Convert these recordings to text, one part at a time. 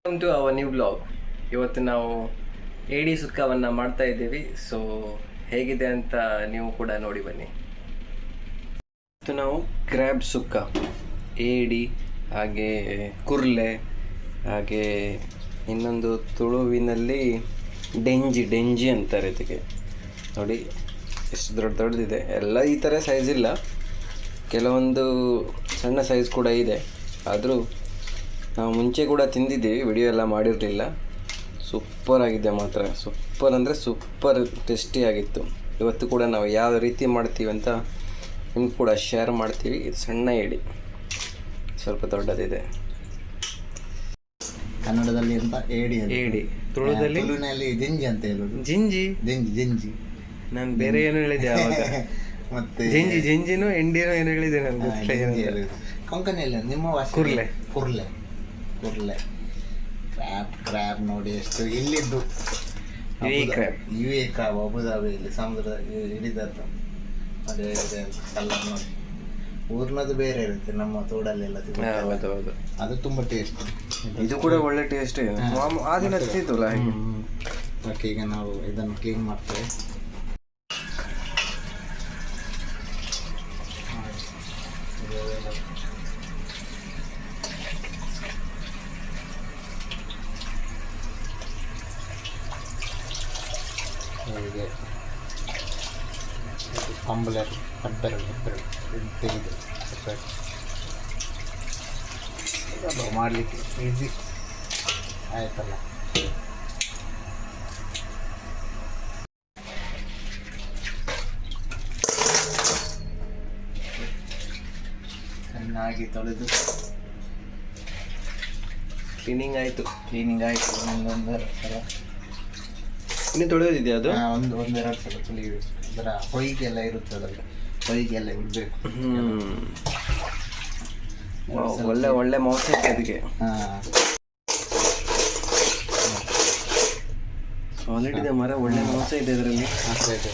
Welcome to our new blog. ಇವತ್ತು ನಾವು ಏಡಿ ಸುಕ್ಕವನ್ನು ಮಾಡ್ತಾ ಇದ್ದೀವಿ. ಸೊ ಹೇಗಿದೆ ಅಂತ ನೀವು ಕೂಡ ನೋಡಿ ಬನ್ನಿ. ಇವತ್ತು ನಾವು ಕ್ರ್ಯಾಬ್ ಸುಕ್ಕ, ಏಡಿ, ಹಾಗೆ ಕುರ್ಲೆ, ಹಾಗೆ ಇನ್ನೊಂದು ತುಳುವಿನಲ್ಲಿ ಡೆಂಜಿ ಅಂತಾರೆ ಇದಕ್ಕೆ. ನೋಡಿ ಎಷ್ಟು ದೊಡ್ಡದಿದೆ. ಎಲ್ಲ ಈ ಥರ ಸೈಜ್ ಇಲ್ಲ, ಕೆಲವೊಂದು ಸಣ್ಣ ಸೈಜ್ ಕೂಡ ಇದೆ. ಆದರೂ ನಾವು ಮುಂಚೆ ಕೂಡ ತಿಂದಿದ್ದೀವಿ, ವಿಡಿಯೋ ಎಲ್ಲ ಮಾಡಿರಲಿಲ್ಲ. ಸೂಪರ್ ಆಗಿದೆ ಮಾತ್ರ, ಸೂಪರ್ ಅಂದರೆ ಸೂಪರ್ ಟೇಸ್ಟಿಯಾಗಿತ್ತು. ಇವತ್ತು ಕೂಡ ನಾವು ಯಾವ ರೀತಿ ಮಾಡ್ತೀವಿ ಅಂತ ನಿಮ್ಗೆ ಕೂಡ ಶೇರ್ ಮಾಡ್ತೀವಿ. ಇದು ಸಣ್ಣ ಏಡಿ, ಸ್ವಲ್ಪ ದೊಡ್ಡದಿದೆ. ಕನ್ನಡದಲ್ಲಿ ಅಂತ ಏಡಿ, ತುಳುವಿನಲ್ಲಿ ಜಿಂಜಿ ಅಂತ ಹೇಳೋದು. ಜಿಂಜಿ ನಾನು ಬೇರೆ ಏನು ಹೇಳಿದೆ ಆವಾಗ. ಮತ್ತೆ ಜಿಂಜಿನೋ ಎಂಡಿನೋ ಏನು ಹೇಳಿದೆ ನನಗೆ ಗೊತ್ತಿಲ್ಲ. ಕೊಂಕಣಿಯಲ್ಲಿ ನಿಮ್ಮ ಭಾಷೆ ಕುರ್ಲೆ ಕ್ರ್ಯಾಬ್ ನೋಡಿ ಎಷ್ಟು ಇಲ್ಲಿದ್ದು ಯು ಎ ಕ್ರ್ಯಾಬ್ ಅಬುದಾಬಿಯಲ್ಲಿ ಸಮುದ್ರ ಹಿಡಿದದ್ದು ನೋಡಿ ಕಲ್ಲರ್ ನೋಡಿ. ಊರ್ನದು ಬೇರೆ ಇರುತ್ತೆ, ನಮ್ಮ ತೋಡಲ್ಲೆಲ್ಲ ಹೌದು, ಅದು ತುಂಬ ಟೇಸ್ಟ್. ಇದು ಕೂಡ ಒಳ್ಳೆ ಟೇಸ್ಟ್. ಆ ದಿನ ತಿಂತಿದ್ವಲ್ಲ ಹಾಗೆ. ಓಕೆ, ಈಗ ನಾವು ಇದನ್ನು ಕ್ಲೀನ್ ಮಾಡ್ತೇವೆ. ಹೀಗೆ ಕಂಬಲರ್ ಹೆಬ್ಬೆರಳು ತೆಗೆದು ಮಾಡಲಿಕ್ಕೆ ಈಸಿ ಆಯ್ತಲ್ಲ. ಚೆನ್ನಾಗಿ ತೊಳೆದು ಕ್ಲೀನಿಂಗ್ ಆಯಿತು. ಒಂದೊಂದು ಸಲ ಇನ್ನು ತೊಳೆಯೋದಿದೆ ಅದು. ಒಂದೆರಡು ಸಲ ತೊಳೆಯಬೇಕು. ಅದರ ಹೊಯ್ಗೆಲ್ಲ ಇರುತ್ತದಲ್ಲ, ಹೊಯ್ಗೆಲ್ಲ ಬಿಡಬೇಕು. ಒಳ್ಳೆ ಮಾಂಸ ಇದೆ ಅದಕ್ಕೆ. ಆಲ್ರೆಡಿ ಇದೆ ಮರ, ಒಳ್ಳೆ ಮಾಂಸ ಇದೆ ಅದರಲ್ಲಿ.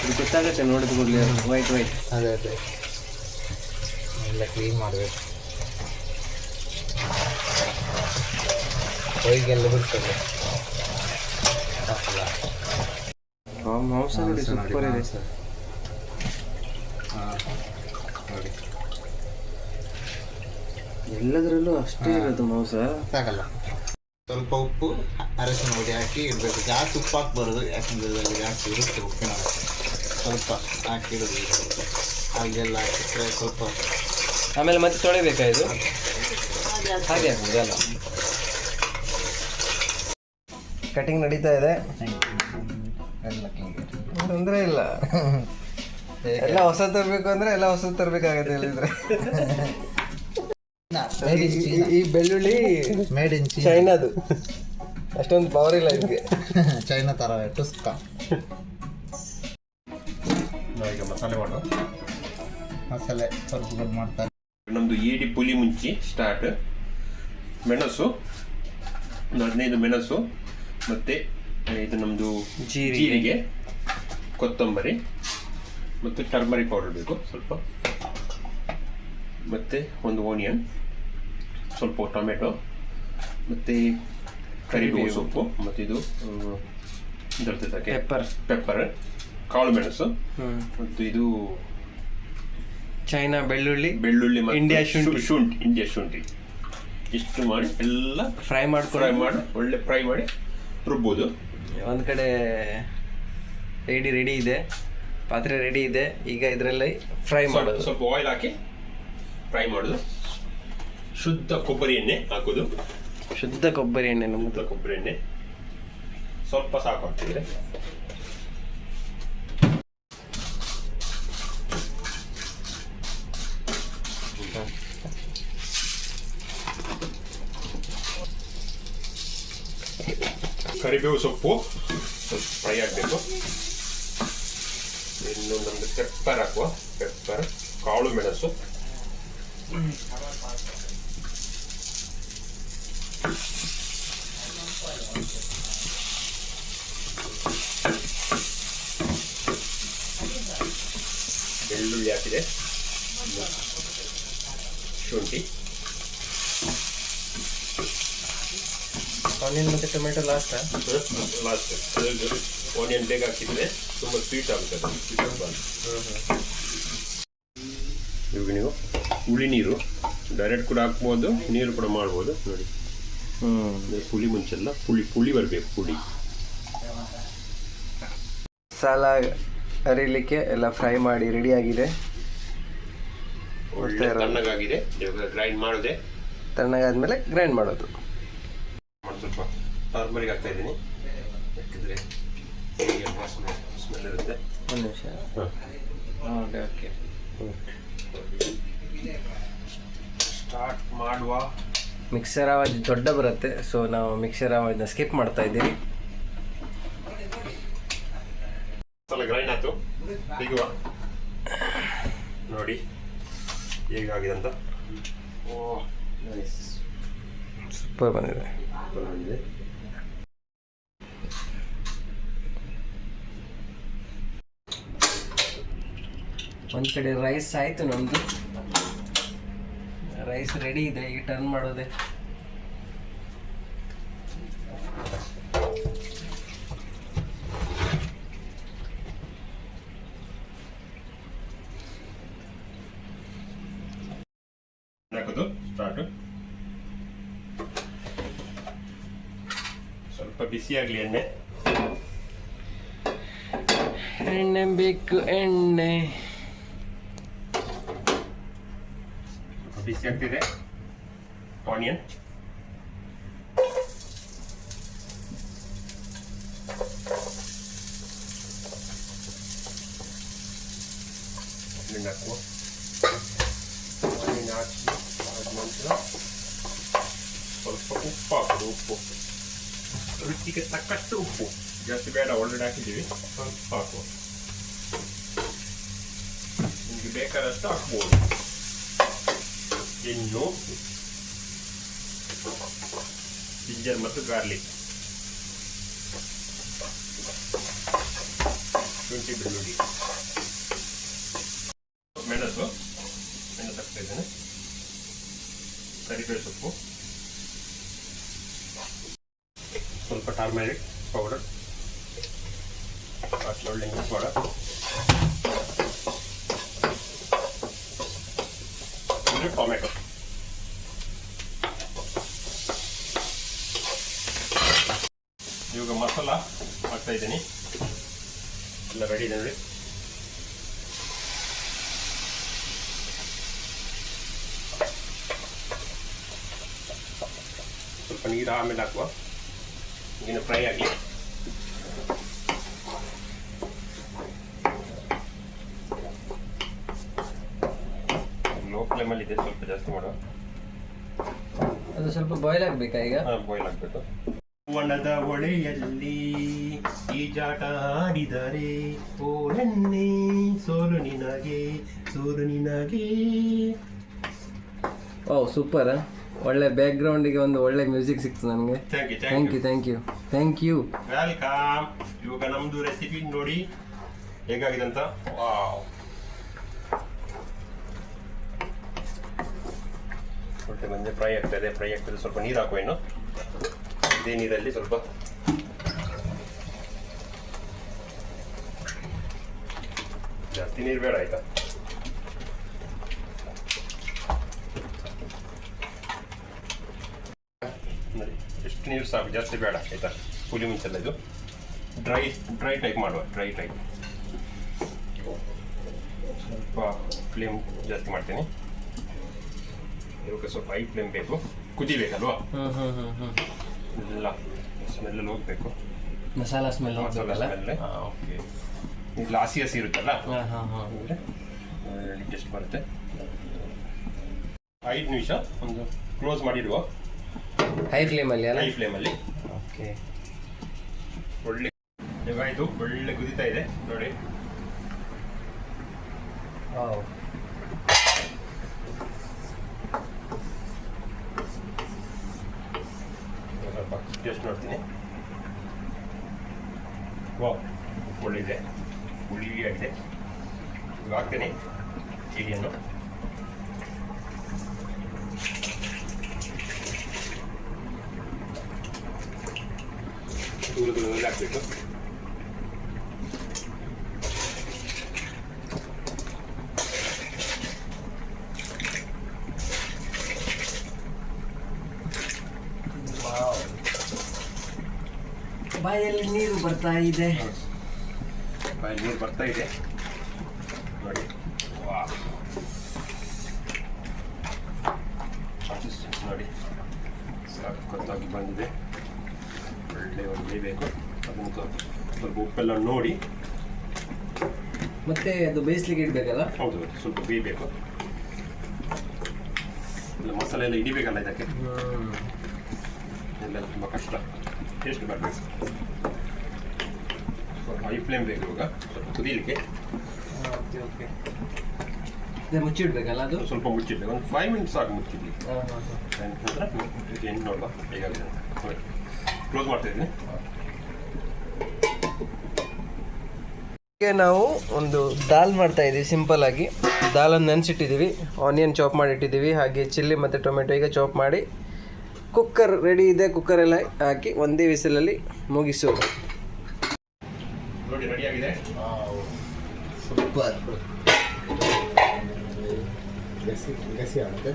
ಇದು ಗೊತ್ತಾಗುತ್ತೆ ನೋಡಿದ ಕೂಡಲೇ, ವೈಟ್. ಅದೇ ಎಲ್ಲ ಕ್ಲೀನ್ ಮಾಡಬೇಕು. ಹೊಯ್ಗೆಲ್ಲ ಬಿಡ್ತದೆ. ಮಾಂಸ ನೋಡಿ ಸೂಪರ್ ಇದೆ. ನೋಡಿ ಎಲ್ಲದರಲ್ಲೂ ಅಷ್ಟೇ ಇರೋದು ಮಾಂಸ. ಸಾಕಲ್ಲ. ಸ್ವಲ್ಪ ಉಪ್ಪು, ಅರಸಿನ ಹುಡಿ ಹಾಕಿ ಇಡಬೇಕು. ಜಾಸ್ತಿ ಉಪ್ಪು ಹಾಕ್ಬಾರ್ದು, ಯಾಕಂದರೆ ಇದರಲ್ಲಿ ಜಾಸ್ತಿ ಇರುತ್ತೆ ಉಪ್ಪಿನ ಸ್ವಲ್ಪ ಹಾಕಿಡೋದು. ಹಾಗೆಲ್ಲ ಹಾಕಿದ್ರೆ ಸ್ವಲ್ಪ ಆಮೇಲೆ ಮತ್ತೆ ತೊಳಿಬೇಕಾ ಇದು? ಹಾಗೆ ಹಾಕುವುದಲ್ಲ. ಕಟಿಂಗ್ ನಡೀತಾ ಇದೆ. ತೊಂದರೆ ಇಲ್ಲ. ಎಲ್ಲ ಹೊಸ ತರಬೇಕು ಅಂದರೆ ಎಲ್ಲ ಹೊಸ ತರಬೇಕಾಗತ್ತೆ. ಹೇಳಿದ್ರೆ ಈ ಬೆಳ್ಳುಳ್ಳಿ ಮೇಡ್ ಇನ್ ಚೈನಾದು, ಅಷ್ಟೊಂದು ಪವರ್ ಇಲ್ಲ ಇದಕ್ಕೆ. ಚೈನಾ ಥರ ಟುಸ್ಕ. ಈಗ ಮಸಾಲೆ ಸ್ವಲ್ಪ ಮಾಡ್ತಾರೆ. ನಮ್ಮದು ಏಡಿ ಪುಲಿ ಮುಂಚಿ ಸ್ಟಾರ್ಟ್. ಮೆಣಸು ಒಂದು 15 ಮೆಣಸು, ಮತ್ತು ಇದು ನಮ್ಮದು ಜೀರಿಗೆ, ಕೊತ್ತಂಬರಿ ಮತ್ತು ಟರ್ಮರಿಕ್ ಪೌಡರ್ ಬೇಕು ಸ್ವಲ್ಪ, ಮತ್ತು ಒಂದು ಓನಿಯನ್, ಸ್ವಲ್ಪ ಟೊಮೆಟೊ, ಮತ್ತು ಕರಿಬೇವು ಸೊಪ್ಪು, ಮತ್ತು ಇದು ಪೆಪ್ಪರ್, ಕಾಳು ಮೆಣಸು, ಮತ್ತು ಇದು ಚೈನಾ ಬೆಳ್ಳುಳ್ಳಿ, ಇಂಡಿಯಾ ಶುಂಠಿ ಇಷ್ಟು ಮಾಡಿ ಎಲ್ಲ ಫ್ರೈ ಮಾಡಿ ಒಳ್ಳೆ ಫ್ರೈ ಮಾಡಿ ರುಬ್ಬೋದು. ಒಂದು ಕಡೆ ಏಡಿ ರೆಡಿ ಇದೆ, ಪಾತ್ರೆ ರೆಡಿ ಇದೆ. ಈಗ ಇದರಲ್ಲಿ ಫ್ರೈ ಮಾಡೋದು. ಸ್ವಲ್ಪ ಆಯಿಲ್ ಹಾಕಿ ಫ್ರೈ ಮಾಡೋದು. ಶುದ್ಧ ಕೊಬ್ಬರಿ ಎಣ್ಣೆ ಹಾಕೋದು. ಶುದ್ಧ ಕೊಬ್ಬರಿ ಎಣ್ಣೆ ಸ್ವಲ್ಪ ಸಾಕು ಹಾಕ್ತಿದ್ರೆ. ಕರಿಬೇವು ಸೊಪ್ಪು ಸ್ವಲ್ಪ ಫ್ರೈ ಆಗಬೇಕು. ಇನ್ನು ನಮ್ದು ಪೆಪ್ಪರ್ ಹಾಕುವ. ಪೆಪ್ಪರ್, ಕಾಳು ಮೆಣಸು, ಬೆಳ್ಳುಳ್ಳಿ ಹಾಕಿದೆ, ಶುಂಠಿ, ಆನಿಯನ್ ಮತ್ತು ಟೊಮೆಟೊ ಲಾಸ್ಟಾ? ಲಾಸ್ಟ್ ಆನಿಯನ್ ಬೇಗ ಹಾಕಿದರೆ ತುಂಬ ಸ್ವೀಟ್ ಆಗುತ್ತೆ ಅದು. ಇವಾಗ ನೀವು ಹುಳಿ ನೀರು ಡೈರೆಕ್ಟ್ ಕೂಡ ಹಾಕ್ಬೋದು, ನೀರು ಕೂಡ ಮಾಡ್ಬೋದು ನೋಡಿ. ಪುಳಿ ಮುಂಚೆಲ್ಲ ಪುಳಿ ಬರಬೇಕು, ಪುಳಿ. ಮಸಾಲ ಅರಿಲಿಕ್ಕೆ ಎಲ್ಲ ಫ್ರೈ ಮಾಡಿ ರೆಡಿಯಾಗಿದೆ. ಒಳ್ಳೆ ತಣ್ಣಗಾಗಿದೆ, ಇವಾಗ ಗ್ರೈಂಡ್ ಮಾಡಿದೆ. ತಣ್ಣಗಾದ್ಮೇಲೆ ಗ್ರೈಂಡ್ ಮಾಡೋದು. ಸ್ವಲ್ಪ ಟರ್ಮರಿಕ್ ಹಾಕ್ತಾ ಇದ್ದೀನಿ, ಯಾಕಂದರೆ ಸ್ಮೆಲ್ ಇರುತ್ತೆ. ಒಂದು ನಿಮಿಷ. ಓಕೆ ಸ್ಟಾರ್ಟ್ ಮಾಡುವ. ಮಿಕ್ಸರ್ ಆವಾಜ್ ದೊಡ್ಡ ಬರುತ್ತೆ, ಸೊ ನಾವು ಮಿಕ್ಸರ್ ಆವಾಜನ್ನ ಸ್ಕಿಪ್ ಮಾಡ್ತಾ ಇದ್ದೀವಿ. ಸ್ವಲ್ಪ ಗ್ರೈಂಡ್ ಆಯ್ತು, ತೆಗುವ ನೋಡಿ ಹೇಗಾಗಿದೆ ಅಂತ. ಓಹ್ ನೈಸ್, ಸೂಪರ್ ಬಂದಿದೆ. ಒಂದು ಕಡೆ ರೈಸ್ ಆಯಿತು ನಮ್ಮದು. ರೈಸ್ ರೆಡಿ ಇದೆ, ಈಗ ಟರ್ನ್ ಮಾಡೋದೆ. ಹಾಕೋದು ಸ್ಟಾರ್ಟು. ಸ್ವಲ್ಪ ಬಿಸಿ ಆಗಲಿ ಎಣ್ಣೆ. ಎಣ್ಣೆ ಬೇಕು, ಎಣ್ಣೆ ಬಿಸಿ ಆಗ್ತಿದೆ. ಆನಿಯನ್ ಹಾಕುವ. ಆನಿಯನ್ ಹಾಕಿ ಆದ ನಂತರ ಸ್ವಲ್ಪ ಉಪ್ಪು ಹಾಕೋದು. ಉಪ್ಪು ರುಚಿಗೆ ತಕ್ಕಷ್ಟು ಉಪ್ಪು, ಜಾಸ್ತಿ ಬೇಡ, ಒಳ್ಳೆಡೆ ಹಾಕಿದ್ದೀವಿ. ಸ್ವಲ್ಪ ಹಾಕುವ, ನಿಮಗೆ ಬೇಕಾದಷ್ಟು ಹಾಕ್ಬೋದು. ಇನ್ನು ಜಿಂಜರ್ ಮತ್ತು ಗಾರ್ಲಿಕ್, ಶುಂಠಿ ಬೆಳ್ಳುಳ್ಳಿ, ಮೆಣಸು ಹಾಕ್ತಾ ಇದ್ದೇನೆ, ಕರಿಬೇವು ಸೊಪ್ಪು, ಸ್ವಲ್ಪ ಟರ್ಮರಿಕ್ ಪೌಡರ್ ಹಾಕಿ ಒಳ್ಳೆ ಮಿಕ್ಸ್ ಮಾಡ. ಟೊಮೆಟೊ ಇವಾಗ ಮಸಾಲ ಹಾಕ್ತಾ ಇದ್ದೀನಿ. ಎಲ್ಲ ರೆಡಿ ಇದೆ ನೋಡಿ. ಸ್ವಲ್ಪ ನೀರು ಆಮೇಲೆ ಹಾಕುವ, ಈಗಿನ ಫ್ರೈ ಆಗಲಿ. ಲೋ ಫ್ಲೇಮಲ್ಲಿ ಇದೆ, ಸ್ವಲ್ಪ ಜಾಸ್ತಿ ಮಾಡುವ. ಅದು ಸ್ವಲ್ಪ ಬಾಯ್ಲ್ ಆಗಬೇಕಾ ಈಗ? ಬಾಯ್ಲ್ ಆಗಬೇಕು. ವನದ ಒಳೆಯಲ್ಲಿ ಈಜಾಟ ಆಡಿದರೆ ಓ ಹೆಣ್ಣೆ, ಸೋಲು ನಿನಗೆ, ಸೋಲು ನಿನಗೆ. ಓ ಸೂಪರ್, ಒಳ್ಳೆ ಬ್ಯಾಕ್ಗ್ರೌಂಡಿಗೆ ಒಂದು ಒಳ್ಳೆ ಮ್ಯೂಸಿಕ್ ಸಿಕ್ತು ನನಗೆ. Thank you thank you. Welcome. ಇವಾಗ ನಮ್ಮದು ರೆಸಿಪಿ ನೋಡಿ ಹೇಗಾಗಿದೆ ಅಂತ. ವಾವ್, ಹೊಟ್ಟೆ ಬಂದೆ ಫ್ರೈ ಆಗ್ತದೆ. ಸ್ವಲ್ಪ ನೀರು ಹಾಕುವ. ಇನ್ನು ಇದೇ ನೀರಲ್ಲಿ ಸ್ವಲ್ಪ ಜಾಸ್ತಿ ನೀರು ಬೇಡ, ಆಯ್ತಾ? ನೋಡಿ ಎಷ್ಟು ನೀರು ಸಾಕು, ಜಾಸ್ತಿ ಬೇಡ, ಆಯ್ತಾ? ಪುಳಿ ಮುಂಚೆಲ್ಲ ಇದು ಡ್ರೈ ಟೈಪ್ ಮಾಡುವ. ಸ್ವಲ್ಪ ಫ್ಲೇಮ್ ಜಾಸ್ತಿ ಮಾಡ್ತೀನಿ. ಇವಾಗ ಸ್ವಲ್ಪ ಹೈ ಫ್ಲೇಮ್ ಬೇಕು, ಕುದಿಬೇಕಲ್ವಾ? ಎಲ್ಲ ಸ್ಮೆಲ್ ಹೋಗ್ಬೇಕು, ಮಸಾಲ ಸ್ಮೆಲ್. ಓಕೆ, ಇಲ್ಲ ಹಸಿ ಇರುತ್ತಲ್ಲ, ಟೇಸ್ಟ್ ಬರುತ್ತೆ. 5 ನಿಮಿಷ ಒಂದು ಕ್ಲೋಸ್ ಮಾಡಿಡುವ, ಹೈ ಫ್ಲೇಮಲ್ಲಿ. ಓಕೆ, ಒಳ್ಳೆ ಇವಾಗ ಇದು ಒಳ್ಳೆ ಕುದಿತಾ ಇದೆ ನೋಡಿ. ಸ್ವಲ್ಪ ಟೇಸ್ಟ್ ನೋಡ್ತೀನಿ. ಒಳ್ಳೆಇದೆ, ಹುಳಿ ಆಗಿದೆ. ಇವಾಗ ಹಾಕ್ತೀನಿ ಚೀನಿಯನ್ನು. ಉರುಳಿನಲ್ಲಿ ಹಾಕಬೇಕು. ಬಾಯಲ್ಲಿ ನೀರು ಬರ್ತಾ ಇದೆ. ಬಾಯಲ್ಲಿ ನೀರು ಬರ್ತಾ ಇದೆ ನೋಡಿ. ಕನ್ಸಿಸ್ಟೆನ್ಸಿ ನೋಡಿ ಸಖತ್ತಾಗಿ ಬಂದಿದೆ. ಒಳ್ಳೆ ಒಂದು ಬೇಯಬೇಕು. ಅದನ್ನು ಸ್ವಲ್ಪ ಉಪ್ಪೆಲ್ಲ ನೋಡಿ ಮತ್ತೆ ಅದು ಬೇಯಿಸ್ಲಿಕ್ಕೆ ಇಡಬೇಕಲ್ಲ. ಹೌದು, ಸ್ವಲ್ಪ ಬೇಯಬೇಕು. ಇಲ್ಲ ಮಸಾಲೆ ಎಲ್ಲ ಹಿಡಿಬೇಕಲ್ಲ ಇದಕ್ಕೆ, ಎಲ್ಲ ತುಂಬ ಕಷ್ಟ. ಟೇಸ್ಟ್ ಬರಬೇಕು. ಸ್ವಲ್ಪ ಹೈ ಫ್ಲೇಮ್ ಬೇಕು ಇವಾಗ ಸ್ವಲ್ಪ ಕುದೀಲಿಕ್ಕೆ. ಓಕೆ. ಮುಚ್ಚಿಡ್ಬೇಕಲ್ಲ ಅದು. ಸ್ವಲ್ಪ ಮುಚ್ಚಿಡ್ಬೇಕು. ಒಂದು 5 ಮಿನಿಟ್ಸ್ ಆಗಿ ಮುಚ್ಚಿಡ್ಲಿ. ನಂತರ ಏನು ನೋಡುವ ಹೇಗಾಗಿದೆ ಅಂತ. ನೋಡಿ, ಕ್ಲೋಸ್ ಮಾಡ್ತಾ ಇದ್ದೀನಿ. ನಾವು ಒಂದು ದಾಲ್ ಮಾಡ್ತಾ ಇದ್ದೀವಿ. ಸಿಂಪಲ್ ಆಗಿ ದಾಲನ್ನು ನೆನೆಸಿಟ್ಟಿದ್ದೀವಿ, ಆನಿಯನ್ ಚಾಪ್ ಮಾಡಿ ಇಟ್ಟಿದ್ದೀವಿ, ಹಾಗೆ ಚಿಲ್ಲಿ ಮತ್ತು ಟೊಮೆಟೊ ಈಗ ಚಾಪ್ ಮಾಡಿ. ಕುಕ್ಕರ್ ರೆಡಿ ಇದೆ, ಕುಕ್ಕರೆಲ್ಲ ಹಾಕಿ ಒಂದೇ ವಿಸಿಲಲ್ಲಿ ಮುಗಿಸೋದು. ನೋಡಿ ರೆಡಿಯಾಗಿದೆ. ಸೂಪರ್. ಗಸಿ ಆಗುತ್ತೆ.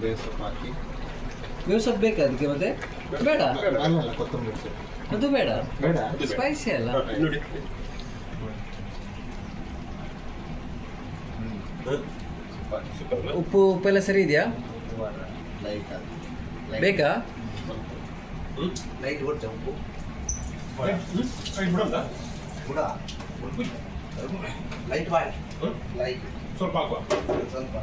ಬೇಸಪ್ಪ ಹಾಕಿ ಬೇವು ಬೇಕಾ ಅದಕ್ಕೆ? ಮತ್ತೆ ಬೇಡ, ಅಲ್ಲ ಕೊತ್ತಂಬರಿ ಸೊಪ್ಪು ಅದು ಬೇಡ, ಬೇಡ. ಸ್ಪೈಸಿ ಅಲ್ಲ. ನೋಡಿ ಸೂಪರ್. ಉಪ್ಪೆಲ್ಲ ಸರಿ ಇದೆಯಾ? ಲೈಟ್ ಬೇಕಾ? ಲೈಟ್ ಕೊಡ್ತೇವೆ ಉಪ್ಪು ಬಿಡೋದ ಕೂಡ ಲೈಟ್ ಮಾಡಿ ಲೈಟ್ ಸ್ವಲ್ಪ ಹಾಕುವ. ಸ್ವಲ್ಪ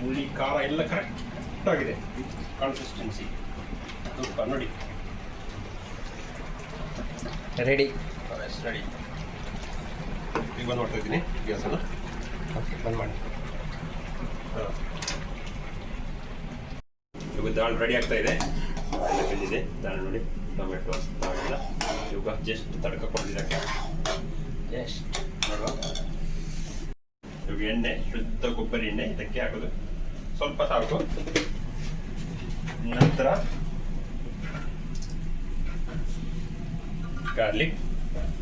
ಹುಳಿ ಖಾರ ಎಲ್ಲ ಕರೆಕ್ಟ್ ಆಗಿದೆ. Consistency super. ನೋಡಿ ರೆಡಿ. ರೆಡಿ. ಈಗ ಬಂದು ಮಾಡ್ತಾ ಇದ್ದೀನಿ ಗ್ಯಾಸನ್ನು. ಓಕೆ, ಬಂದ್ ಮಾಡಿ. ಇವಾಗ ದಾಲ್ ರೆಡಿ ಆಗ್ತಾ ಇದೆ. ಎಲ್ಲ ಬೆಂದಿದೆ ದಾಲ್ ನೋಡಿ. ಟೊಮೆಟೊ ದಾಳೆಲ್ಲ ಇವಾಗ ಜಸ್ಟ್ ತಡ್ಕ ಕೊಡೋದಿದ್ದಕ್ಕೆ ಜಸ್ಟ್ ನೋಡುವ. ಇವಾಗ ಎಣ್ಣೆ, ಶುದ್ಧ ಕೊಬ್ಬರಿ ಎಣ್ಣೆ ಇದಕ್ಕೆ ಹಾಕೋದು. ಸ್ವಲ್ಪ ಸಾಕು. ನಂತರ ಗಾರ್ಲಿಕ್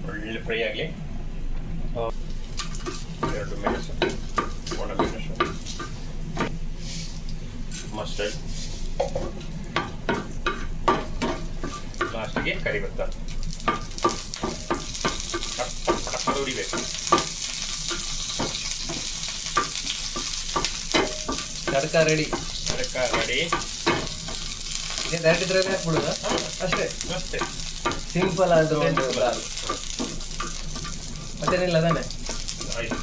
ಒಳ್ಳೆ ಫ್ರೈ ಆಗಲಿ. 2 ಮೆಣಸು, ಒಣಮೆಣಸು, ಮಸ್ಟರ್ಡ್, ಲಾಸ್ಟಿಗೆ ಕರಿಭತ್ತ. ಹೊಡಿಬೇಕು. ತಡ್ಕ ರೆಡಿ. ಅದಕ್ಕೆ ರೆಡಿ. ಡೈರೆಕ್ಟ್ ಇದ್ರಲ್ಲಿ ಹಾಕ್ಬಿಡುದ ಅಷ್ಟೇ. ಅಷ್ಟೇ ಸಿಂಪಲ್ ಆದ್ರೂ ಒಂದು ದಾಲ್. ಮತ್ತೇನಿಲ್ಲ ತಾನೆ? ಆಯ್ತು.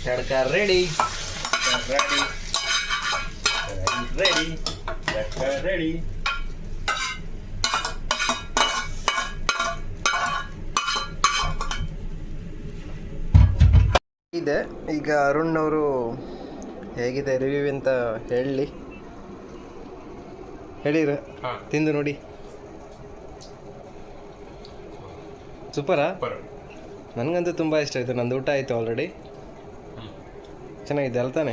Tadka ready. Ready ready ready. ಇದೆ. ಈಗ ಅರುಣ್ ಅವರು ಹೇಗಿದೆ ರಿವ್ಯೂ ಅಂತ ಹೇಳಿರ ತಿಂದು ನೋಡಿ. ಸೂಪರಾ? ನನಗಂತೂ ತುಂಬ ಇಷ್ಟ ಆಯಿತು. ನಂದು ಊಟ ಆಯಿತು ಆಲ್ರೆಡಿ. ಚೆನ್ನಾಗಿದೆ ಅಲ್ಲ ತಾನೆ?